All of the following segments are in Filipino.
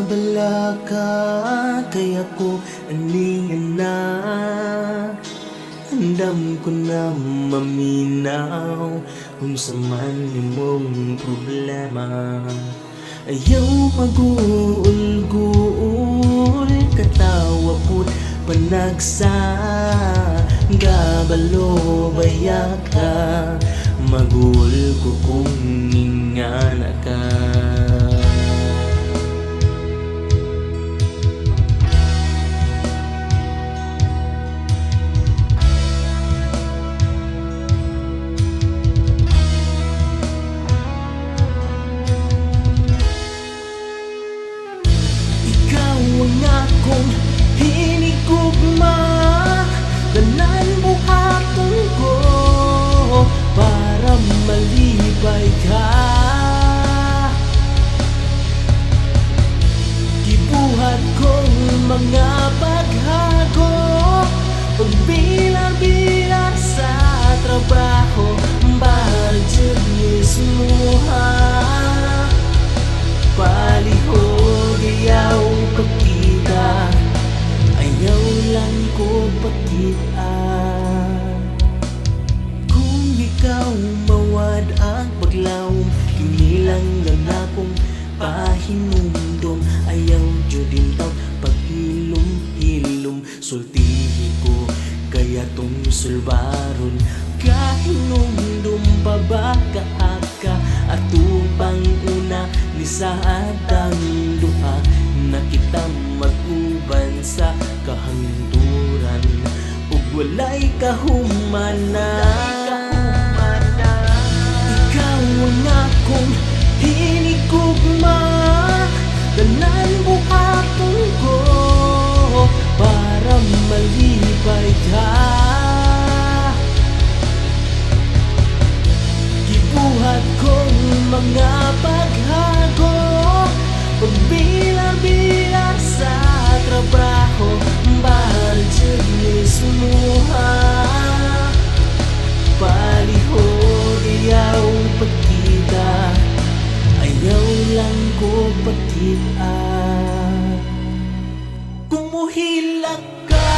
balaka kaya ko aningan na. Handam ko na maminaw kung sa man imong problema. Ayaw mag-uul-guul, katawa po't panagsa. Gabalo baya ka, magul ko kung ingana ka. Ang akong hinigugma, tanan buhaton ko para malibay ka. Gibuhat kong mga paghago, pagbilar-bilar sa trabaho, budget mismo ha. Palihog ayaw pagkita, ayaw lang ko pagkita. Kung ikaw mawad ang paglawom, kinilang lang akong pahinumdom. Ayaw judin taw paghilom-hilom, sultihi ko kaya tong sulbaron. Kahinumdum pa ba kaaka atupang una ni sa atang duha, na kita mag-uban sa kahanduran ug walay kahumana. Ikaw ang akong hinigugma, tanan buhaton ko para malibay ka. Gibuhat kong mga paghago, pagbilar-bilar sa trabaho, budget mismo ha. Palihog ayaw pagkita, ayaw lang ko pagkita. Kumuhilak ka,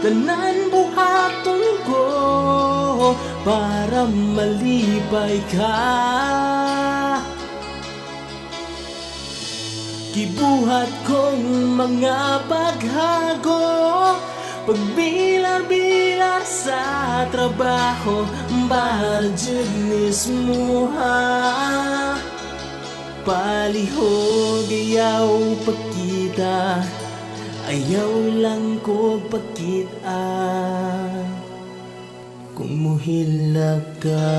tanan buhaton ko para malibay ka. Gibuhat kong mga paghago, pagbilar-bilar sa trabaho, budget mismo ha. Palihog ayaw pagkita, ayaw lang ko pagkita. Kumuhilak ka.